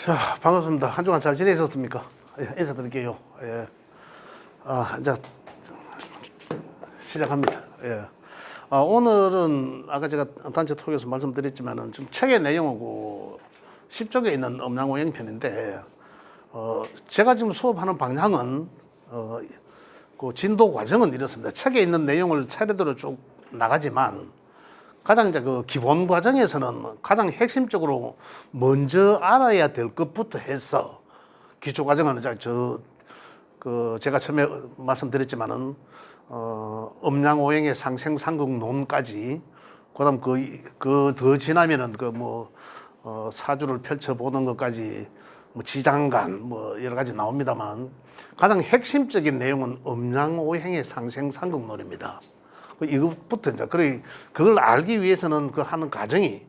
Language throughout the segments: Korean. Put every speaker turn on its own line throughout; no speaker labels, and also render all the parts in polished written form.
자, 반갑습니다. 한 주간 잘 지내셨습니까? 예, 인사드릴게요. 예. 이제 시작합니다. 예. 오늘은 아까 제가 단체 톡에서 말씀드렸지만은 좀 책의 내용하고 10쪽에 있는 음양오행 편인데, 제가 지금 수업하는 방향은, 그 진도 과정은 이렇습니다. 책에 있는 내용을 차례대로 쭉 나가지만, 가장 이제 그 기본 과정에서는 가장 핵심적으로 먼저 알아야 될 것부터 해서 기초 과정은 이제 제가 처음에 말씀드렸지만은 음양오행의 상생상극론까지, 그다음 그 더 지나면은 사주를 펼쳐보는 것까지 뭐 지장간 뭐 여러 가지 나옵니다만, 가장 핵심적인 내용은 음양오행의 상생상극론입니다. 이것부터 이제 그걸 알기 위해서는 그 하는 과정이,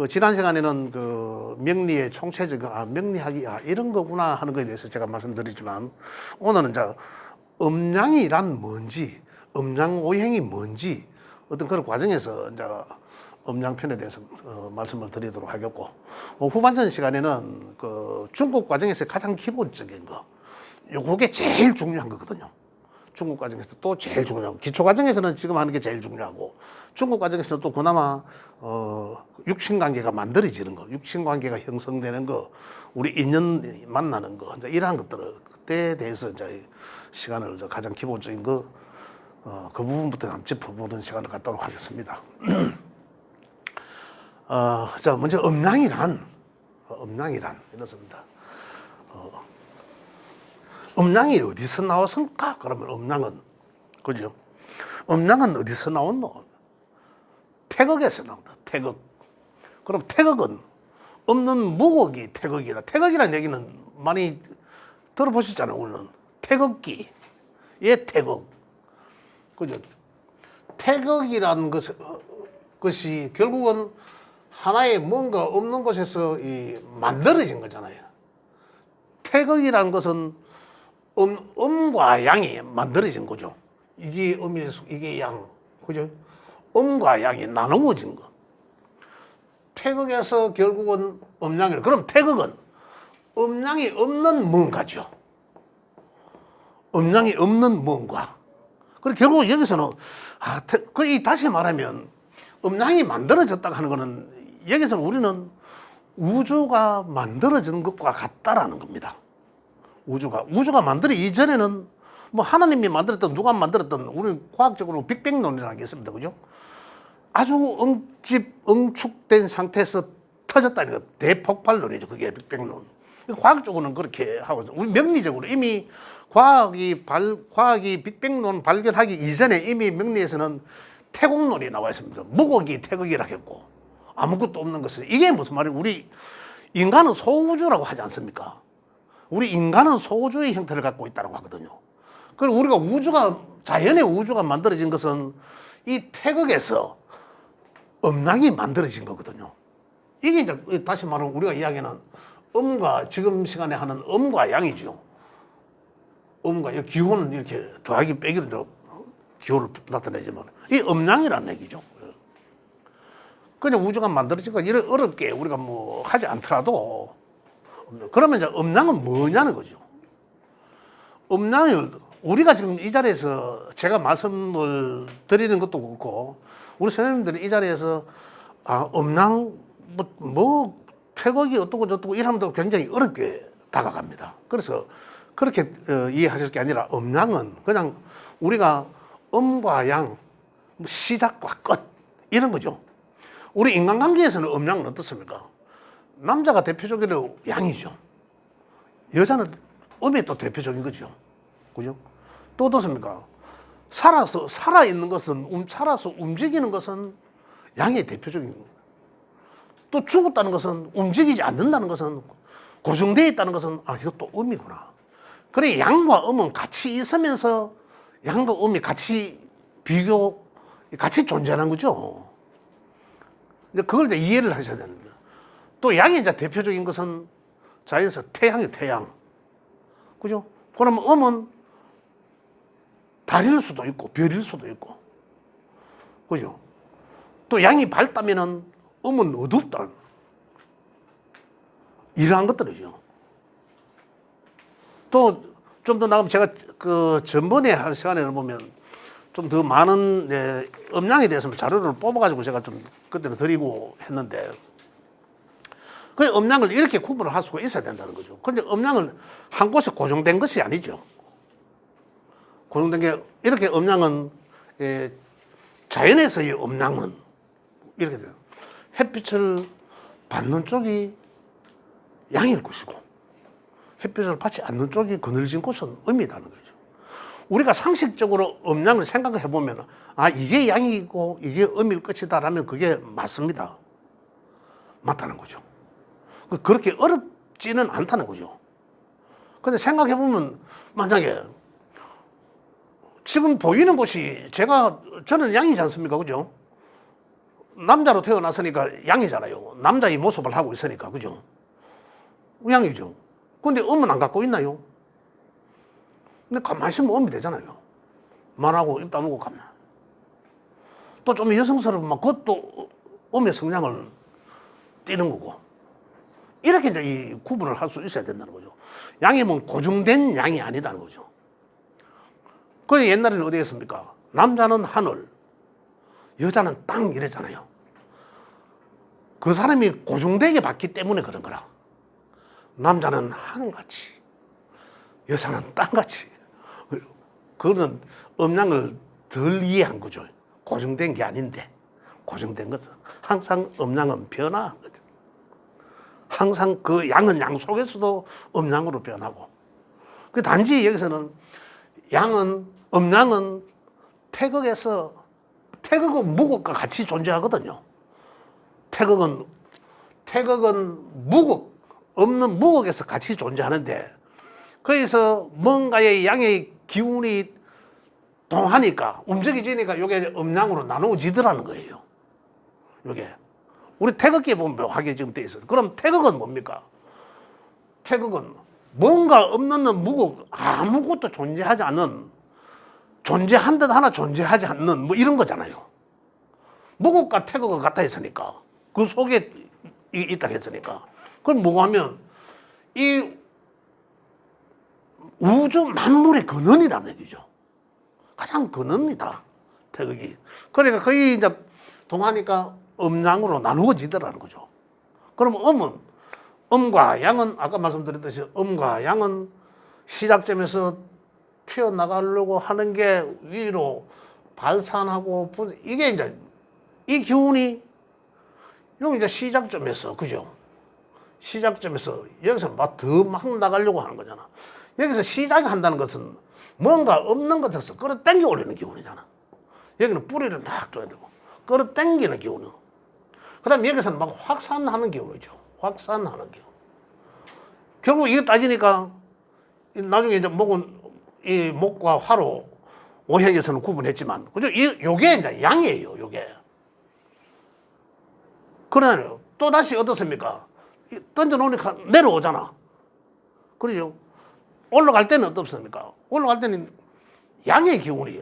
지난 시간에는 명리의 총체적 명리학이 이런 거구나 하는 거에 대해서 제가 말씀드리지만, 오늘은 이제 음양이란 뭔지, 음양오행이 뭔지 어떤 그런 과정에서 이제 음양편에 대해서 말씀을 드리도록 하겠고, 후반전 시간에는 중국 과정에서 가장 기본적인 거, 요게 제일 중요한 거거든요. 중국 과정에서 또 제일 중요하고, 기초 과정에서는 지금 하는 게 제일 중요하고, 중국 과정에서 또 그나마 육친관계가 만들어지는 거, 육친관계가 형성되는 거, 우리 인연 만나는 거, 이제 이러한 것들을 그때에 대해서 이제 시간을 가장 기본적인 거, 그 부분부터 한번 짚어보는 시간을 갖도록 하겠습니다. 자, 먼저 음양이란 이렇습니다. 음양이 어디서 나왔을까? 그러면 음양은, 그죠? 음양은 어디서 나왔노? 태극에서 나온다. 태극. 그럼 태극은 없는 무극이 태극이다. 태극이라는 얘기는 많이 들어보셨잖아요, 우리는. 태극기. 태극. 그죠? 태극이라는 것이 결국은 하나의 뭔가 없는 곳에서 만들어진 거잖아요. 태극이라는 것은 음과 양이 만들어진 거죠. 이게 음이고 이게 양, 그죠? 음과 양이 나누어진 거. 태극에서 결국은 음양이. 그럼 태극은 음양이 없는 뭔가죠. 음양이 없는 뭔가. 그리고 결국 여기서는 다시 말하면 음양이 만들어졌다고 하는 거는, 여기서는 우리는 우주가 만들어진 것과 같다라는 겁니다. 우주가 만들기 이전에는 뭐 하나님이 만들었던 누가 만들었던, 우리는 과학적으로 빅뱅론이라는 게 있습니다. 그죠? 아주 응축된 상태에서 터졌다는 거, 대폭발론이죠. 그게 빅뱅론. 과학적으로는 그렇게 하고, 우리 명리적으로 이미 과학이 빅뱅론 발견하기 이전에 이미 명리에서는 태극론이 나와 있습니다. 무극이 태극이라고 했고, 아무것도 없는 것을. 이게 무슨 말이에요? 우리 인간은 소우주라고 하지 않습니까? 우리 인간은 소우주의 형태를 갖고 있다고 하거든요. 그리고 우리가 자연의 우주가 만들어진 것은 이 태극에서 음양이 만들어진 거거든요. 이게 이제 다시 말하면 우리가 이야기하는 지금 시간에 하는 음과 양이죠. 음과 기호는 이렇게 더하기 빼기로 기호를 나타내지만, 이 음양이라는 얘기죠. 그냥 우주가 만들어진 거 이렇게 어렵게 우리가 뭐 하지 않더라도, 그러면 이제 음양은 뭐냐는 거죠. 음양을 우리가 지금 이 자리에서 제가 말씀을 드리는 것도 그렇고, 우리 선생님들이 이 자리에서 음양 태극이 어떻고 저떻고 이러면 굉장히 어렵게 다가갑니다. 그래서 그렇게 이해하실 게 아니라, 음양은 그냥 우리가 음과 양, 시작과 끝 이런 거죠. 우리 인간관계에서는 음양은 어떻습니까? 남자가 대표적으로 양이죠. 여자는 음이 또 대표적인 거죠. 그죠? 또 어떻습니까? 살아있는 것은, 살아서 움직이는 것은 양의 대표적인 겁니다. 또 죽었다는 것은, 움직이지 않는다는 것은, 고정되어 있다는 것은, 이것도 음이구나. 그래, 양과 음은 같이 있으면서 양과 음이 같이 같이 존재하는 거죠. 이제 그걸 이제 이해를 하셔야 됩니다. 또 양이 이제 대표적인 것은 자연에서 태양이에요, 태양. 그죠? 그러면 음은 달일 수도 있고, 별일 수도 있고. 그죠? 또 양이 밝다면은 음은 어둡다. 이러한 것들이죠. 또 좀 더 나가면 제가 그 전번에 할 시간에는 보면 좀 더 많은 음량에 대해서 자료를 뽑아가지고 제가 좀 그때는 드리고 했는데 그 음량을 이렇게 구분을 할 수가 있어야 된다는 거죠. 그런데 음량을 한 곳에 고정된 것이 아니죠. 고정된 게 이렇게 음량은 자연에서의 음량은 이렇게 돼요. 햇빛을 받는 쪽이 양일 것이고 햇빛을 받지 않는 쪽이 그늘진 곳은 음이라는 거죠. 우리가 상식적으로 음량을 생각을 해보면 이게 양이고 이게 음일 것이다라면 그게 맞습니다. 맞다는 거죠. 그렇게 어렵지는 않다는 거죠. 근데 생각해보면 만약에 지금 보이는 곳이 저는 양이지 않습니까? 그죠? 남자로 태어났으니까 양이잖아요. 남자의 모습을 하고 있으니까. 그죠? 양이죠. 근데 음은 안 갖고 있나요? 근데 가만히 있으면 음이 되잖아요. 말하고 입 다물고 가만. 또 좀 여성스러우면 그것도 음의 성향을 띠는 거고. 이렇게 이제 이 구분을 할 수 있어야 된다는 거죠. 양이면 고정된 양이 아니다는 거죠. 그래 옛날에는 어디 했습니까? 남자는 하늘, 여자는 땅 이랬잖아요. 그 사람이 고정되게 봤기 때문에 그런 거라. 남자는 하늘같이, 여자는 땅같이. 그거는 음량을 덜 이해한 거죠. 고정된 게 아닌데, 고정된 것은 항상 음량은 변화한 거죠. 항상 그 양은 양 속에서도 음량으로 변하고. 그 단지 여기서는 음량은 태극은 무극과 같이 존재하거든요. 태극은 없는 무극에서 같이 존재하는데, 거기서 뭔가의 양의 기운이 동하니까, 움직이지니까 이게 음량으로 나누어지더라는 거예요. 이게. 우리 태극기에 보면 묘하게 지금 돼 있어요. 그럼 태극은 뭡니까? 태극은 뭔가 없는 무극, 아무것도 존재한 듯 하나 존재하지 않는 뭐 이런 거잖아요. 무극과 태극은 같아 있으니까. 그 속에 있다 했으니까. 그럼 뭐가 하면 이 우주 만물의 근원이라는 얘기죠. 가장 근원이다. 태극이. 그러니까 거의 이제 동하니까 음량으로 나누어지더라는 거죠. 그럼 음과 양은 아까 말씀드렸듯이 음과 양은 시작점에서 튀어나가려고 하는 게 위로 발산하고 이게 이제 이 기운이 여기 이제 시작점에서 그죠? 시작점에서 여기서 막 나가려고 하는 거잖아. 여기서 시작한다는 것은 뭔가 없는 것에서 끌어당겨 올리는 기운이잖아. 여기는 뿌리를 막 둬야 되고 끌어당기는 기운이고 그 다음에 여기서는 막 확산하는 기운이죠. 확산하는 기운. 결국 이거 따지니까 나중에 이제 이 목과 화로 오행에서는 구분했지만 그죠? 요게 이제 양이에요. 요게. 그러나요. 또 다시 어떻습니까? 던져놓으니까 내려오잖아. 그러죠? 올라갈 때는 어떻습니까? 올라갈 때는 양의 기운이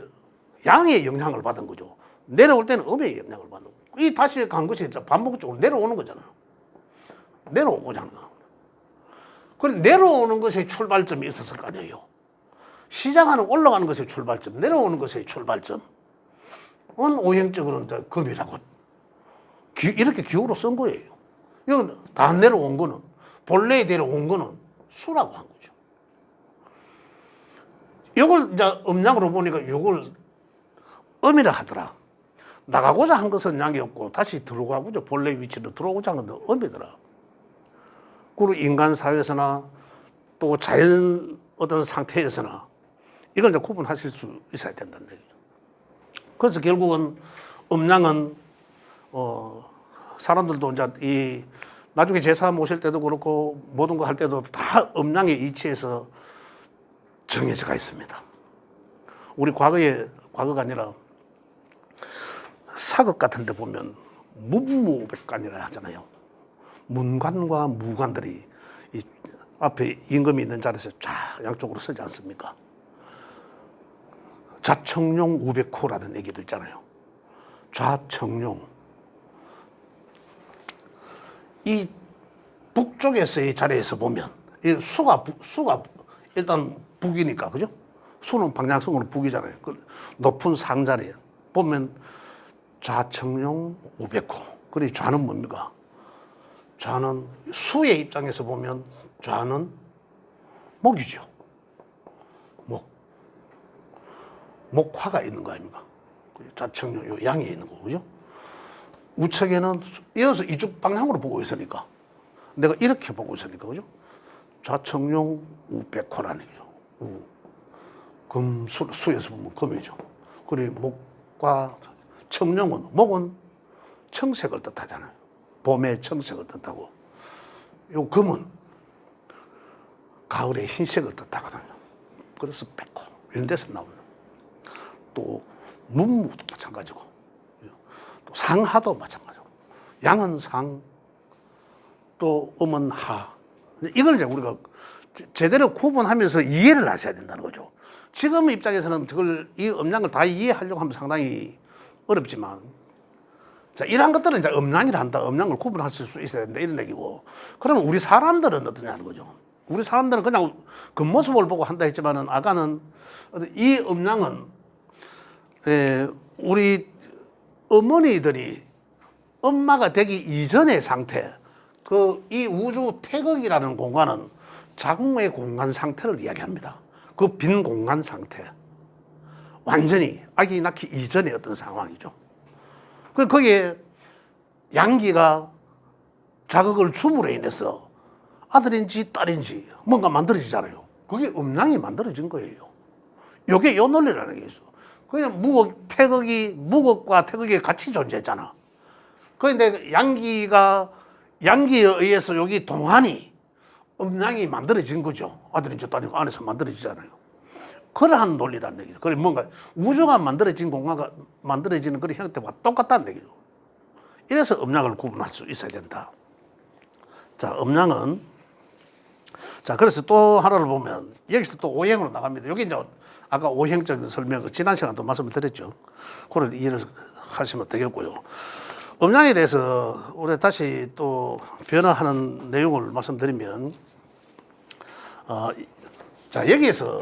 양의 영향을 받은 거죠. 내려올 때는 음의 영향을 받는 거죠. 이 다시 간 것이 반복적으로 내려오는 거잖아. 내려오잖아. 그럼 내려오는 것의 출발점이 있었을 거 아니에요. 시작하는 올라가는 것의 출발점, 내려오는 것의 출발점. 오행적으로는 금이라고 이렇게 기호로 쓴 거예요. 이건 다 내려온 거는 본래에 내려온 거는 수라고 한 거죠. 이걸 이제 음량으로 보니까 이걸 음이라 하더라. 나가고자 한 것은 양이었고 다시 들어가고자 본래 위치로 들어오고자 한 것은 음이더라. 그리고 인간 사회에서나 또 자연 어떤 상태에서나 이걸 이제 구분하실 수 있어야 된다는 얘기죠. 그래서 결국은 음량은 사람들도 이제 나중에 제사 모실 때도 그렇고 모든 거 할 때도 다 음량의 이치에서 정해져가 있습니다. 우리 과거가 아니라 사극 같은 데 보면 문무백관이라 하잖아요. 문관과 무관들이 이 앞에 임금이 있는 자리에서 쫙 양쪽으로 서지 않습니까? 좌청룡 우백호라는 얘기도 있잖아요. 좌청룡. 이 북쪽에서의 자리에서 보면 이 수가 일단 북이니까 그죠? 수는 방향성으로 북이잖아요. 그 높은 상자리에 보면 좌청룡 우백호. 그리고 좌는 뭡니까? 좌는 수의 입장에서 보면 좌는 목이죠. 목화가 있는 거 아닙니까? 좌청룡 양이 있는 거 그죠? 우측에는 이어서 이쪽 방향으로 보고 있으니까 내가 이렇게 보고 있으니까 그죠? 좌청룡 우백호라는 얘기죠. 수에서 보면 금이죠. 그리고 목과 청룡은 목은 청색을 뜻하잖아요. 봄의 청색을 뜻하고 요 금은 가을의 흰색을 뜻하거든요. 그래서 백호 이런 데서 나옵니다. 또 문무도 마찬가지고 또 상하도 마찬가지고 양은 상 또 음은 하. 이걸 이제 우리가 제대로 구분하면서 이해를 하셔야 된다는 거죠. 지금 입장에서는 이 음량을 다 이해하려고 하면 상당히 어렵지만 자, 이러한 것들은 이제 음량이라 한다. 음량을 구분하실 수 있어야 된다. 이런 얘기고. 그러면 우리 사람들은 어떠냐는 거죠. 우리 사람들은 그냥 겉모습을 보고 한다 했지만은 아까는 이 음량은 우리 어머니들이 엄마가 되기 이전의 상태, 이 우주 태극이라는 공간은 자궁의 공간 상태를 이야기합니다. 그 빈 공간 상태. 완전히 아기 낳기 이전의 어떤 상황이죠. 그리고 거기에 양기가 자극을 줌으로 인해서 아들인지 딸인지 뭔가 만들어지잖아요. 그게 음양이 만들어진 거예요. 이게 요 논리라는 게 있어. 그냥 무극과 태극이 같이 존재했잖아. 그런데 양기에 의해서 여기 동안이 음양이 만들어진 거죠. 아들인지 딸인지 안에서 만들어지잖아요. 그러한 논리라는 얘기죠. 그래 뭔가 우주가 만들어진 공간과 만들어지는 그런 형태와 똑같다는 얘기죠. 이래서 음양을 구분할 수 있어야 된다. 자, 음양은 자 그래서 또 하나를 보면 여기서 또 오행으로 나갑니다. 여기 이제 아까 오행적인 설명 지난 시간에도 말씀을 드렸죠. 그걸 이해를 하시면 되겠고요. 음양에 대해서 우리 다시 또 변화하는 내용을 말씀드리면 자 여기에서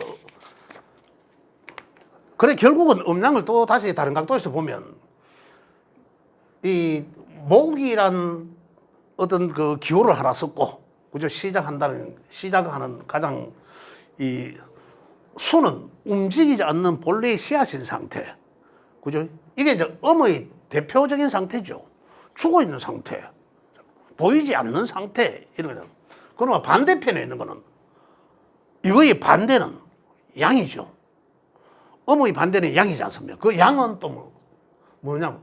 그래 결국은 음양을 또 다시 다른 각도에서 보면 이 목이란 어떤 그 기호를 하나 썼고 그죠? 시작하는 가장 이 수는 움직이지 않는 본래의 씨앗인 상태. 그죠? 이게 이제 음의 대표적인 상태죠. 죽어 있는 상태. 보이지 않는 상태. 이런 거죠. 그러면 반대편에 있는 거는 이거의 반대는 양이죠. 음의 반대는 양이지 않습니까? 그 양은 또 뭐냐면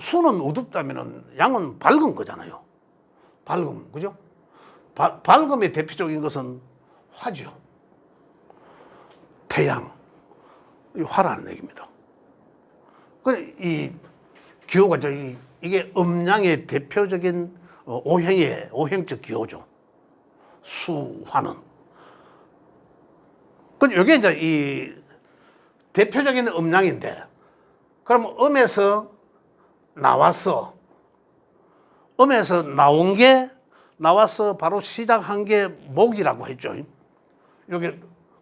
수는 어둡다면은 양은 밝은 거잖아요. 밝음. 그죠? 밝음의 대표적인 것은 화죠. 태양, 화라는 얘기입니다. 이 기호가 이게 음양의 대표적인 오행적 기호죠. 수화는. 근데 이게 이제 이 대표적인 음양인데, 그럼 음에서 나와서 바로 시작한 게 목이라고 했죠. 여기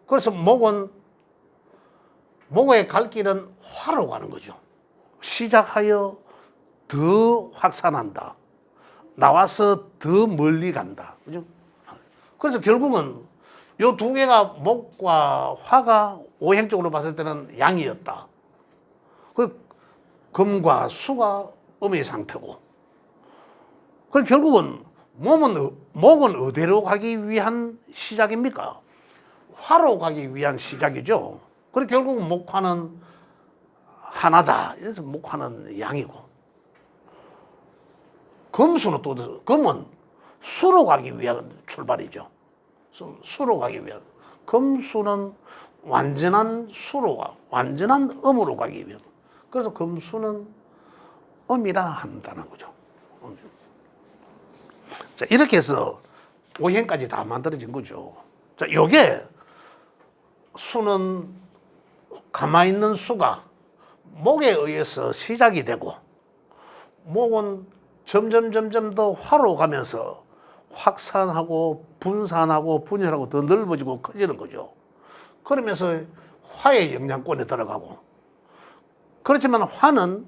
그래서 목의 갈 길은 화로 가는 거죠. 시작하여 더 확산한다. 나와서 더 멀리 간다. 그죠? 그래서 결국은 이 두 개가 목과 화가 오행적으로 봤을 때는 양이었다. 그 금과 수가 음의 상태고. 그 결국은 목은 어디로 가기 위한 시작입니까? 화로 가기 위한 시작이죠. 그래서 결국은 목화는 하나다. 그래서 목화는 양이고. 금은 수로 가기 위한 출발이죠. 수로 가기 위한. 금수는 완전한 음으로 가기 위한. 그래서 금수는 음이라 한다는 거죠. 자, 이렇게 해서 오행까지 다 만들어진 거죠. 자, 요게 수는 가만히 있는 수가 목에 의해서 시작이 되고 목은 점점 더 화로 가면서 확산하고 분산하고 분열하고 더 넓어지고 커지는 거죠. 그러면서 화의 영향권에 들어가고. 그렇지만 화는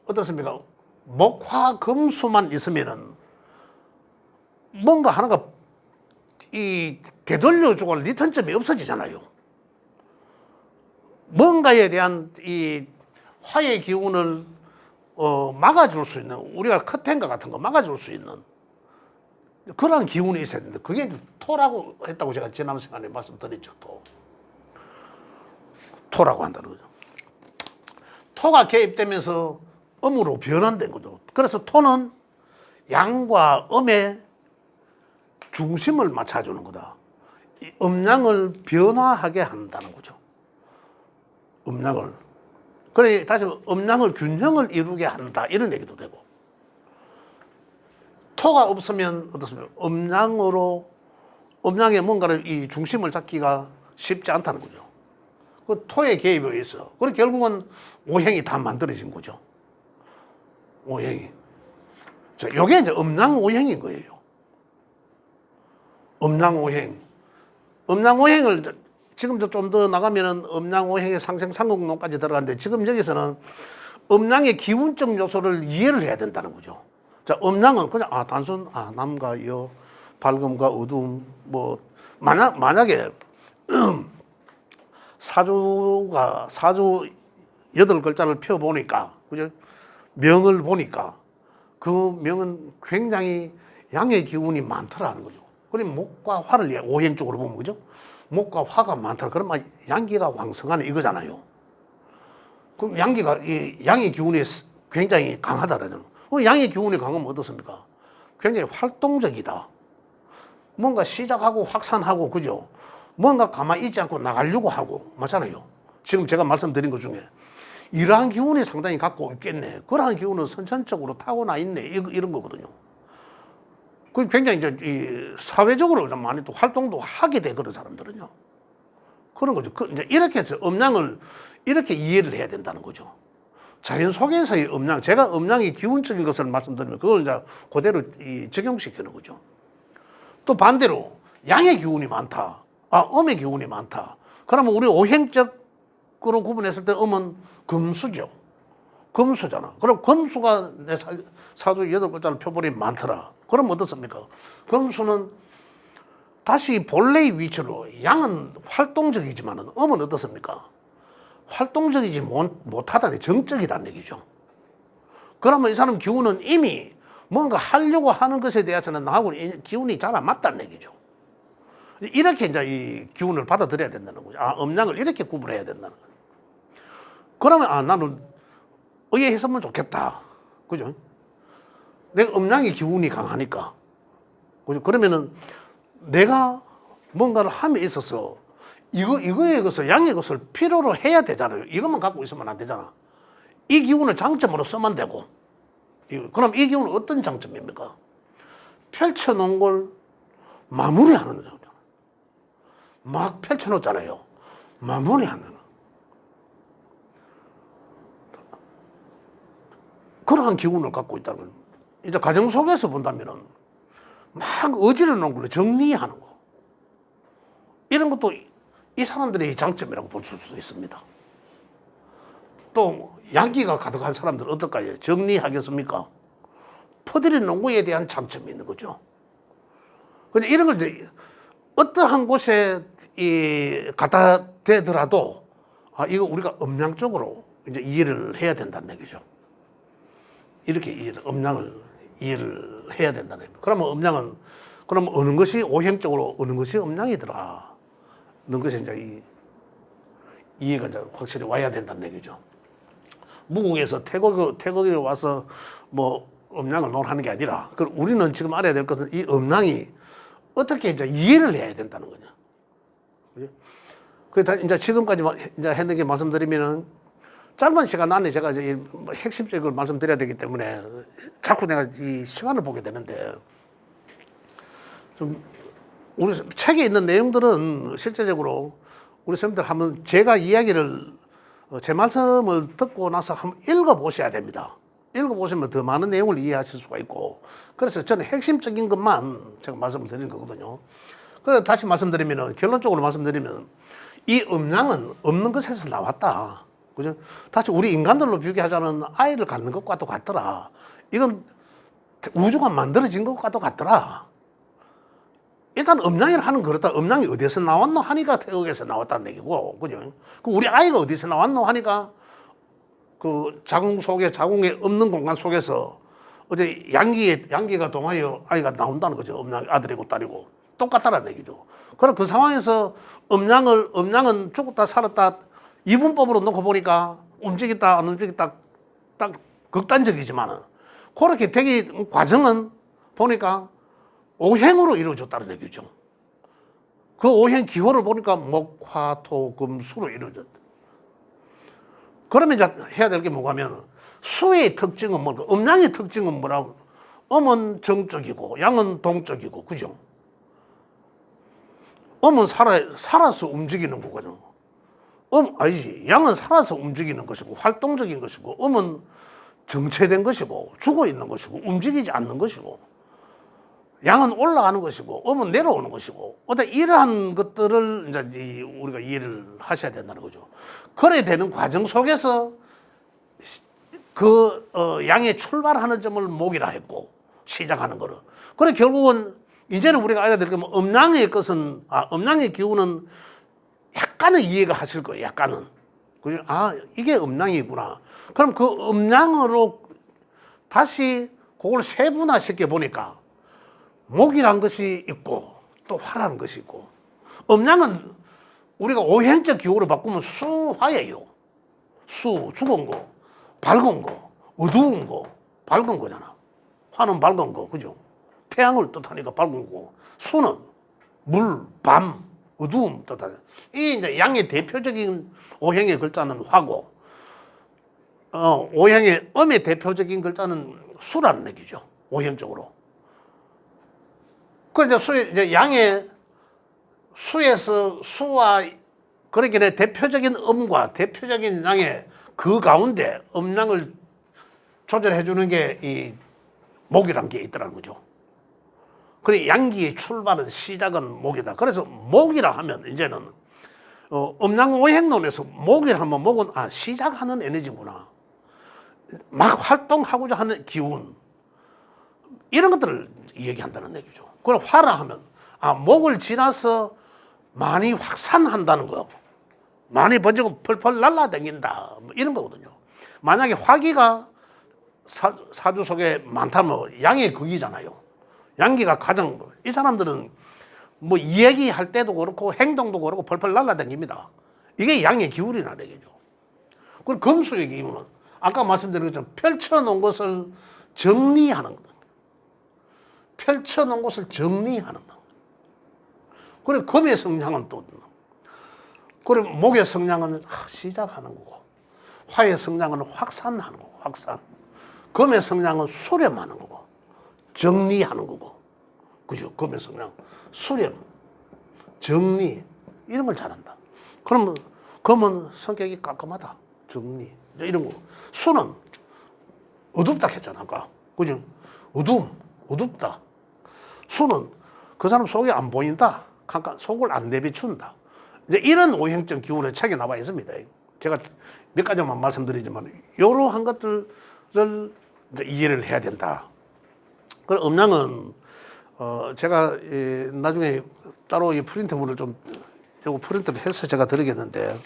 어떻습니까? 목화 금수만 있으면은 뭔가 하나가 이 되돌려주고 리턴점이 없어지잖아요. 뭔가에 대한 이 화의 기운을 막아줄 수 있는, 우리가 커튼과 같은 거 막아줄 수 있는 그런 기운이 있어야 되는데, 그게 토라고 했다고 제가 지난 시간에 말씀드렸죠. 토라고 한다는 거죠. 토가 개입되면서 음으로 변환된 거죠. 그래서 토는 양과 음의 중심을 맞춰주는 거다. 음양을 변화하게 한다는 거죠. 음양을. 그래, 다시 음양을 균형을 이루게 한다. 이런 얘기도 되고. 토가 없으면 어떻습니까? 음양에 뭔가를 이 중심을 잡기가 쉽지 않다는 거죠. 그 토의 개입에 의해서. 그리고 결국은 오행이 다 만들어진 거죠. 오행이. 자, 요게 이제 음양오행인 거예요. 음양오행. 음양오행을 지금 좀 더 나가면은 음양오행의 상생상극론까지 들어가는데, 지금 여기서는 음양의 기운적 요소를 이해를 해야 된다는 거죠. 자, 음양은 그냥 단순 남과 여, 밝음과 어두움, 뭐 만약에 사주 8글자를 펴 보니까, 그죠? 명을 보니까 그 명은 굉장히 양의 기운이 많더라는 거죠. 그럼 목과 화를 오행 쪽으로 보면, 그죠? 목과 화가 많더라. 그러면 양기가 왕성하네 이거잖아요. 그럼 양의 기운이 굉장히 강하다라는. 양의 기운이 강하면 어떻습니까? 굉장히 활동적이다. 뭔가 시작하고 확산하고, 그죠? 뭔가 가만히 있지 않고 나가려고 하고, 맞잖아요. 지금 제가 말씀드린 것 중에 이러한 기운이 상당히 갖고 있겠네. 그러한 기운은 선천적으로 타고나 있네. 이런 거거든요. 그 굉장히 이제 이 사회적으로 많이 또 활동도 하게 돼, 그런 사람들은요. 그런 거죠. 이제 이렇게 해서 음양을 이렇게 이해를 해야 된다는 거죠. 자연 속에서의 음양, 제가 음양이 기운적인 것을 말씀드리면 그걸 이제 그대로 적용시키는 거죠. 또 반대로 양의 기운이 많다. 음의 기운이 많다. 그러면 우리 오행적으로 구분했을 때 음은 금수죠. 금수잖아. 그럼 금수가 내 사주 8글자를 펴버리면 많더라. 그럼 어떻습니까? 금수는 다시 본래의 위치로, 양은 활동적이지만 음은 어떻습니까? 활동적이지 못하다니 정적이라는 얘기죠. 그러면 이 사람 기운은 이미 뭔가 하려고 하는 것에 대해서는 나하고는 기운이 잘 안 맞다는 얘기죠. 이렇게 이제 이 기운을 받아들여야 된다는 거죠. 음양을 이렇게 구분해야 된다는 거죠. 그러면 나는 의해했으면 좋겠다. 그죠? 내가 음양의 기운이 강하니까. 그죠? 그러면은 내가 뭔가를 함에 있어서 이거의 것을, 양의 것을 필요로 해야 되잖아요. 이것만 갖고 있으면 안 되잖아. 이 기운을 장점으로 쓰면 되고. 그럼 이 기운은 어떤 장점입니까? 펼쳐놓은 걸 마무리하는 거죠. 막 펼쳐놓잖아요. 마무리하는. 그러한 기운을 갖고 있다는 거예요. 이제 가정 속에서 본다면은 막 어지러 놓은 걸로 정리하는 거. 이런 것도 이 사람들의 장점이라고 볼 수도 있습니다. 또 양기가 가득한 사람들은 어떨까요? 정리하겠습니까? 퍼들이 놓은 거에 대한 장점이 있는 거죠. 근데 이런 걸 이제 어떠한 곳에 갖다 대더라도 이거 우리가 음양적으로 이제 이해를 해야 된다는 얘기죠. 이렇게 음양을 이해를 해야 된다는 얘기죠. 그러면 음양은, 그러면 어느 것이 오행적으로 어느 것이 음양이더라. 어느 것이 이제 이해가 이제 확실히 와야 된다는 얘기죠. 무국에서 태국에 와서 뭐 음양을 논하는 게 아니라, 우리는 지금 알아야 될 것은 이 음양이 어떻게 이제 이해를 해야 된다는 거냐. 그래서 이제 지금까지 이제 했는 게 말씀드리면은 짧은 시간 안에 제가 이제 핵심적인 걸 말씀드려야 되기 때문에 자꾸 내가 이 시간을 보게 되는데, 좀 우리 책에 있는 내용들은 실제적으로 우리 선생님들 한번 제가 이야기를 제 말씀을 듣고 나서 한번 읽어 보셔야 됩니다. 읽어보시면 더 많은 내용을 이해하실 수가 있고, 그래서 저는 핵심적인 것만 제가 말씀을 드리는 거거든요. 그래서 다시 말씀드리면, 결론적으로 말씀드리면, 이 음양은 없는 것에서 나왔다. 그죠? 다시 우리 인간들로 비교하자면 아이를 갖는 것과 똑같더라. 이건 우주가 만들어진 것과 똑같더라. 일단 음양이라 하는 그렇다. 음양이 어디서 나왔노 하니까 태국에서 나왔다는 얘기고, 그죠? 그 우리 아이가 어디서 나왔노 하니까 그 자궁에 없는 공간 속에서 어제 양기가 동하여 아이가 나온다는 거죠. 음양 아들이고 딸이고 똑같다는 얘기죠. 그럼 그 상황에서 음양은 죽었다 살았다 이분법으로 놓고 보니까 움직였다 안 움직였다 딱 극단적이지만은 그렇게 되기 과정은 보니까 오행으로 이루어졌다는 얘기죠. 그 오행 기호를 보니까 목, 화, 토, 금, 수로 이루어졌다. 그러면 이제 해야 될 게 뭐냐면 수의 특징은 뭘까? 음양의 특징은 뭐라고? 음은 정적이고 양은 동적이고, 그죠? 음은 살아서 움직이는 거거든요. 아니지. 양은 살아서 움직이는 것이고 활동적인 것이고, 음은 정체된 것이고 죽어 있는 것이고 움직이지 않는 것이고, 양은 올라가는 것이고 음은 내려오는 것이고, 어떤 이러한 것들을 이제 우리가 이해를 하셔야 된다는 거죠. 그래 되는 과정 속에서 양의 출발하는 점을 목이라 했고 시작하는 거를. 그래 결국은 이제는 우리가 알아야 될 게 뭐 음양의 기운은 약간은 이해가 하실 거예요. 약간은. 그죠? 이게 음양이구나. 그럼 그 음양으로 다시 그걸 세분화시켜 보니까 목이란 것이 있고 또 화라는 것이 있고, 음양은 우리가 오행적 기호로 바꾸면 수화예요. 죽은 거, 밝은 거, 어두운 거, 밝은 거잖아. 화는 밝은 거, 그죠? 태양을 뜻하니까 밝은 거. 수는 물, 밤, 어두움 뜻하는. 이 이제 양의 대표적인 오행의 글자는 화고, 오행의 음의 대표적인 글자는 수라는 얘기죠. 오행적으로. 그래서 이제 양의 수에서 수와 그렇게 대표적인 음과 대표적인 양의 그 가운데 음양을 조절해 주는 게 이 목이란 게 있더라는 거죠. 그래 양기의 출발은 시작은 목이다. 그래서 목이라 하면 이제는 음양 오행론에서 목이라 하면 목은 시작하는 에너지구나. 막 활동하고자 하는 기운, 이런 것들을 얘기한다는 얘기죠. 그걸 화라 하면 목을 지나서 많이 확산한다는 거, 많이 번지고 펄펄 날라다닌다, 뭐 이런 거거든요. 만약에 화기가 사주 속에 많다면 양의 극이잖아요. 양기가 가장, 이 사람들은 뭐 이야기할 때도 그렇고 행동도 그렇고 펄펄 날라다닙니다. 이게 양의 기운이라는 얘기죠. 그리고 금수의 기운은 아까 말씀드린 것처럼 펼쳐놓은 것을 정리하는 거다. 펼쳐놓은 것을 정리하는 거. 그리고 금의 성향은 또, 그리고 목의 성향은 시작하는 거고, 화의 성향은 확산하는 거고, 확산. 금의 성향은 수렴하는 거고, 정리하는 거고, 그죠? 금의 성향, 수렴, 정리, 이런 걸 잘한다. 그러면 금은 성격이 깔끔하다, 정리, 이런 거. 수는 어둡다 했잖아, 아까. 그죠? 어둡다. 수는 그 사람 속이 안 보인다. 속을 안 내비춘다. 이제 이런 오행적 기운의 책에 나와 있습니다. 제가 몇 가지만 말씀드리지만, 이러한 것들을 이제 이해를 해야 된다. 그리고 음양은, 제가 나중에 따로 이 프린트물을 요거 프린트를 해서 제가 드리겠는데,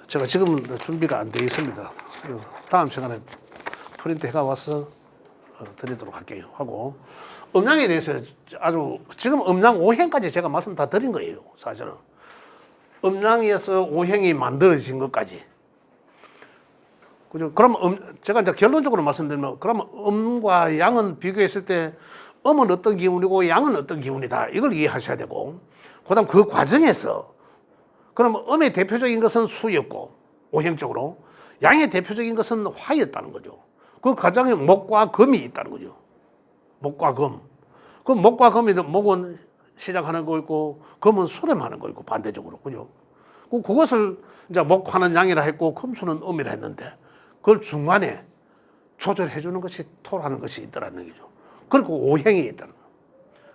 제가 지금은 준비가 안 되어 있습니다. 다음 시간에 프린트 해가 와서 드리도록 할게요. 하고, 음양에 대해서 지금 음양 오행까지 제가 말씀 다 드린 거예요. 사실은. 음양에서 오행이 만들어진 것까지. 그죠? 그럼 제가 이제 결론적으로 말씀드리면, 그러면 음과 양은 비교했을 때 음은 어떤 기운이고 양은 어떤 기운이다. 이걸 이해하셔야 되고, 그 다음 그 과정에서, 그럼 음의 대표적인 것은 수였고, 오행적으로, 양의 대표적인 것은 화였다는 거죠. 그 과정에 목과 금이 있다는 거죠. 목과 금. 그 목과 금이, 목은 시작하는 거 있고, 금은 수렴하는 거 있고, 반대적으로. 그죠? 그것을 이제 목화는 양이라 했고, 금수는 음이라 했는데, 그걸 중간에 조절해 주는 것이 토라는 것이 있더라는 얘기죠. 그리고 오행이 있다는 거예요.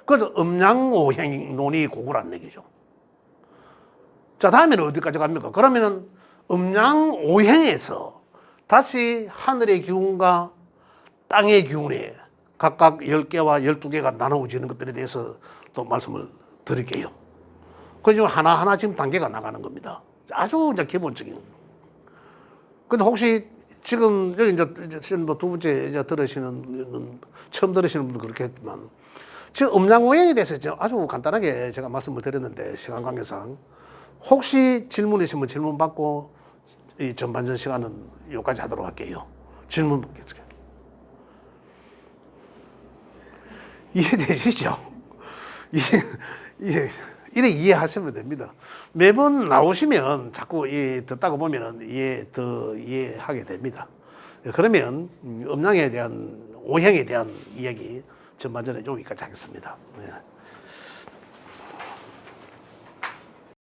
그래서 음양오행론이 고구라는 얘기죠. 자, 다음에는 어디까지 갑니까? 그러면은 음양오행에서 다시 하늘의 기운과 땅의 기운에 각각 10개와 12개가 나눠지는 것들에 대해서 또 말씀을 드릴게요. 그래서 하나하나 지금 단계가 나가는 겁니다. 아주 이제 기본적인. 근데 혹시 지금 여기 이제 뭐두 번째 이제 들으시는, 처음 들으시는 분도 그렇겠지만, 지금 음양오행에 대해서 아주 간단하게 제가 말씀을 드렸는데, 시간 관계상. 혹시 질문 있으면 질문 받고, 이 전반전 시간은 여기까지 하도록 할게요. 질문 받겠습니다. 이해되시죠? 이래 이해하시면 됩니다. 매번 나오시면 자꾸 듣다가 보면은 더 이해하게 됩니다. 그러면 음양에 대한, 오행에 대한 이야기 전반전에 여기까지 하겠습니다.